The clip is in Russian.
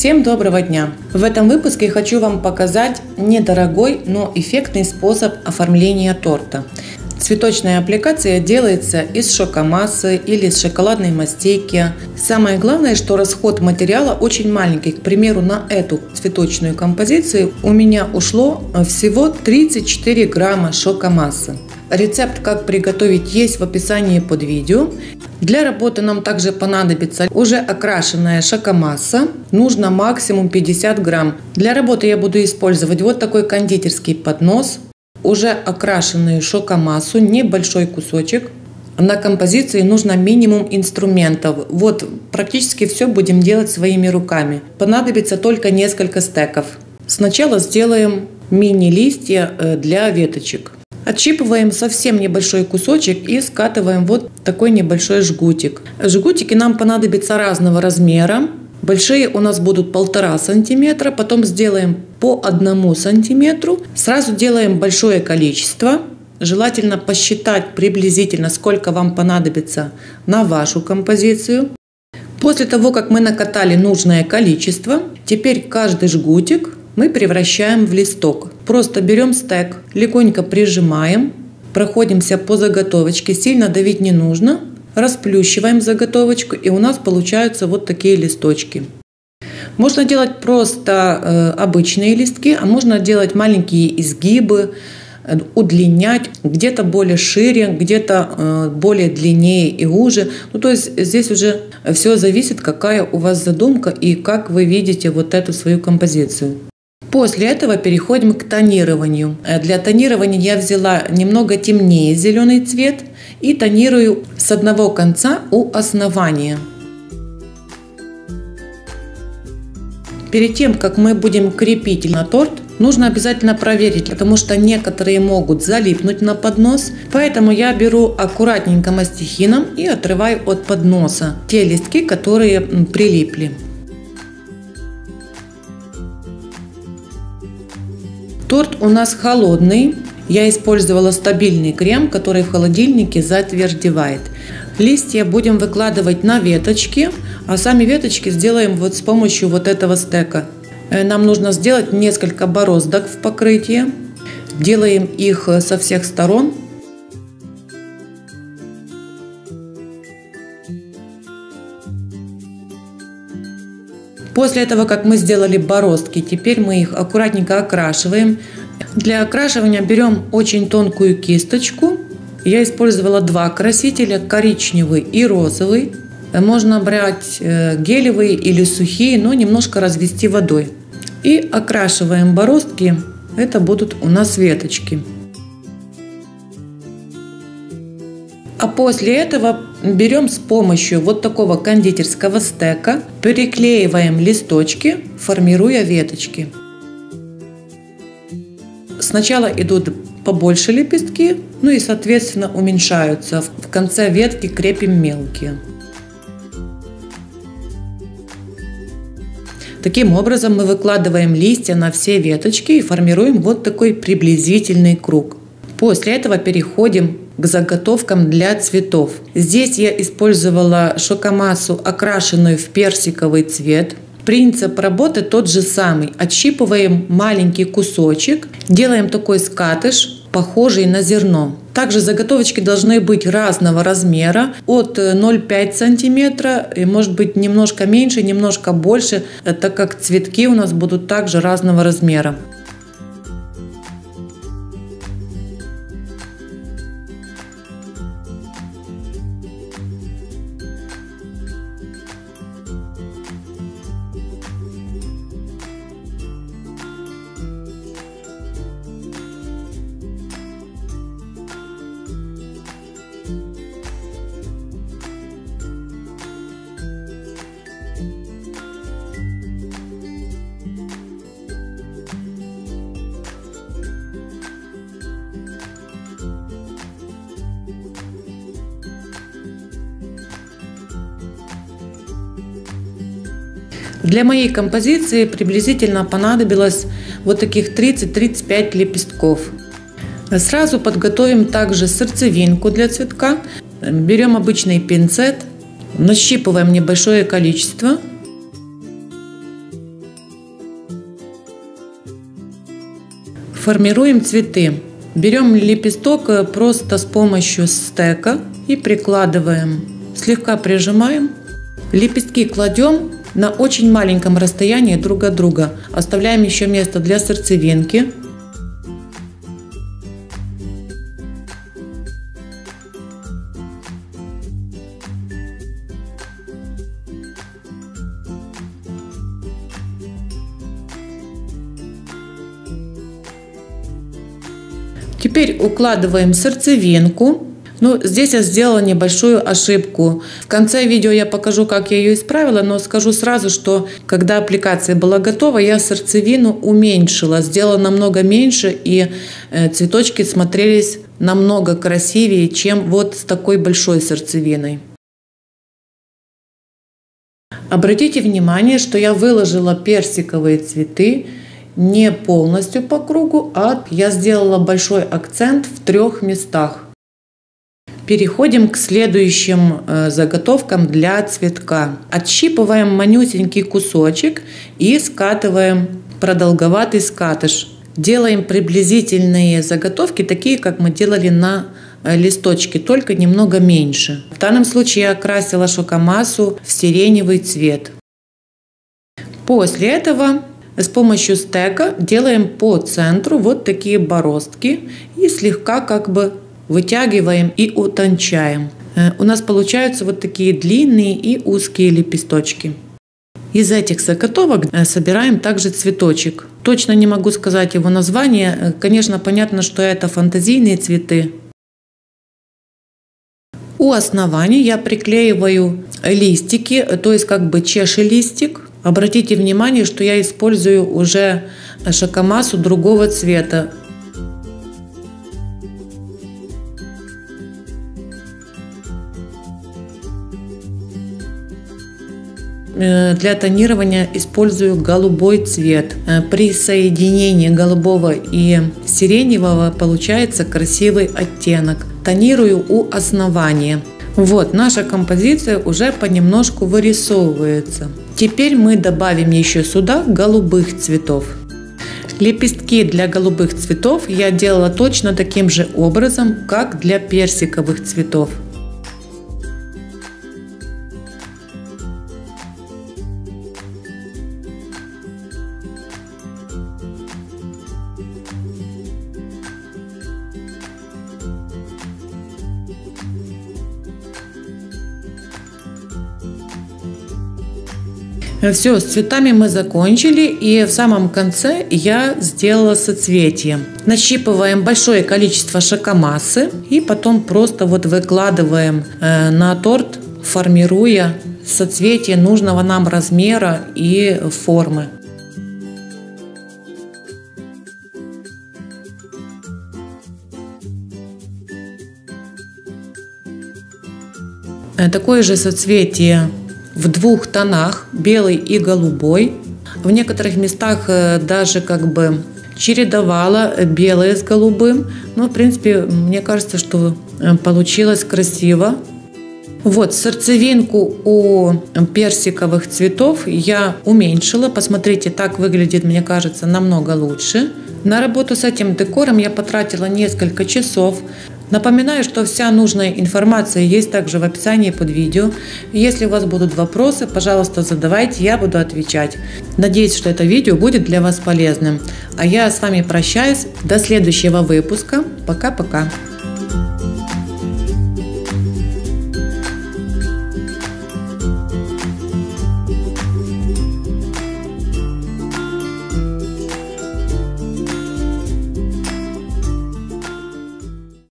Всем доброго дня! В этом выпуске хочу вам показать недорогой, но эффектный способ оформления торта. Цветочная аппликация делается из шокомассы или из шоколадной мастейки. Самое главное, что расход материала очень маленький. К примеру, на эту цветочную композицию у меня ушло всего 34 грамма шокомассы. Рецепт, как приготовить, есть в описании под видео. Для работы нам также понадобится уже окрашенная шокомасса. Нужно максимум 50 грамм. Для работы я буду использовать вот такой кондитерский поднос. Уже окрашенную шокомассу, небольшой кусочек. На композиции нужно минимум инструментов. Вот практически все будем делать своими руками. Понадобится только несколько стеков. Сначала сделаем мини-листья для веточек. Отщипываем совсем небольшой кусочек и скатываем вот такой небольшой жгутик. Жгутики нам понадобятся разного размера. Большие у нас будут 1,5 сантиметра, потом сделаем по 1 сантиметру. Сразу делаем большое количество. Желательно посчитать приблизительно, сколько вам понадобится на вашу композицию. После того, как мы накатали нужное количество, теперь каждый жгутик мы превращаем в листок. Просто берем стек, легонько прижимаем, проходимся по заготовочке, сильно давить не нужно. Расплющиваем заготовочку, и у нас получаются вот такие листочки. Можно делать просто обычные листки, а можно делать маленькие изгибы, удлинять, где-то более шире, где-то более длиннее и уже. То есть здесь уже все зависит, какая у вас задумка и как вы видите вот эту свою композицию. После этого переходим к тонированию. Для тонирования я взяла немного темнее зеленый цвет и тонирую с одного конца у основания. Перед тем, как мы будем крепить на торт, нужно обязательно проверить, потому что некоторые могут залипнуть на поднос. Поэтому я беру аккуратненько мастихином и отрываю от подноса те листки, которые прилипли. Торт у нас холодный. Я использовала стабильный крем, который в холодильнике затвердевает. Листья будем выкладывать на веточки, а сами веточки сделаем вот с помощью вот этого стека. Нам нужно сделать несколько бороздок в покрытии. Делаем их со всех сторон. После этого, как мы сделали бороздки, теперь мы их аккуратненько окрашиваем. Для окрашивания берем очень тонкую кисточку. Я использовала 2 красителя, коричневый и розовый. Можно брать гелевые или сухие, но немножко развести водой. И окрашиваем бороздки. Это будут у нас веточки. А после этого берем с помощью вот такого кондитерского стека, переклеиваем листочки, формируя веточки. Сначала идут побольше лепестки, и соответственно уменьшаются. В конце ветки крепим мелкие. Таким образом мы выкладываем листья на все веточки и формируем вот такой приблизительный круг. После этого переходим к заготовкам для цветов. Здесь я использовала шокомассу, окрашенную в персиковый цвет. Принцип работы тот же самый. Отщипываем маленький кусочек, делаем такой скатыш, похожий на зерно. Также заготовочки должны быть разного размера, от 0,5 см, и может быть немножко меньше, немножко больше, так как цветки у нас будут также разного размера. Для моей композиции приблизительно понадобилось вот таких 30-35 лепестков. Сразу подготовим также сердцевинку для цветка. Берем обычный пинцет, нащипываем небольшое количество. Формируем цветы. Берем лепесток просто с помощью стека и прикладываем. Слегка прижимаем. Лепестки кладем на очень маленьком расстоянии друг от друга. Оставляем еще место для сердцевинки. Теперь укладываем сердцевинку. Ну, здесь я сделала небольшую ошибку. В конце видео я покажу, как я ее исправила, но скажу сразу, что когда аппликация была готова, я сердцевину уменьшила, сделала намного меньше, и цветочки смотрелись намного красивее, чем вот с такой большой сердцевиной. Обратите внимание, что я выложила персиковые цветы не полностью по кругу, а я сделала большой акцент в 3 местах. Переходим к следующим заготовкам для цветка. Отщипываем манюсенький кусочек и скатываем продолговатый скатыш. Делаем приблизительные заготовки, такие, как мы делали на листочке, только немного меньше. В данном случае я окрасила шокомассу в сиреневый цвет. После этого с помощью стека делаем по центру вот такие бороздки и слегка как бы вытягиваем и утончаем. У нас получаются вот такие длинные и узкие лепесточки. Из этих заготовок собираем также цветочек. Точно не могу сказать его название. Конечно, понятно, что это фантазийные цветы. У основания я приклеиваю листики, то есть как бы чеши-листик. Обратите внимание, что я использую уже шокомассу другого цвета. Для тонирования использую голубой цвет. При соединении голубого и сиреневого получается красивый оттенок. Тонирую у основания. Вот, наша композиция уже понемножку вырисовывается. Теперь мы добавим еще сюда голубых цветов. Лепестки для голубых цветов я делала точно таким же образом, как для персиковых цветов. Все, с цветами мы закончили, и в самом конце я сделала соцветие. Нащипываем большое количество шокомассы и потом просто вот выкладываем на торт, формируя соцветие нужного нам размера и формы. Такое же соцветие в 2 тонах, белый и голубой. В некоторых местах даже как бы чередовала белое с голубым. Но, в принципе, мне кажется, что получилось красиво. Вот, сердцевинку у персиковых цветов я уменьшила. Посмотрите, так выглядит, мне кажется, намного лучше. На работу с этим декором я потратила несколько часов. Напоминаю, что вся нужная информация есть также в описании под видео. Если у вас будут вопросы, пожалуйста, задавайте, я буду отвечать. Надеюсь, что это видео будет для вас полезным. А я с вами прощаюсь до следующего выпуска. Пока-пока.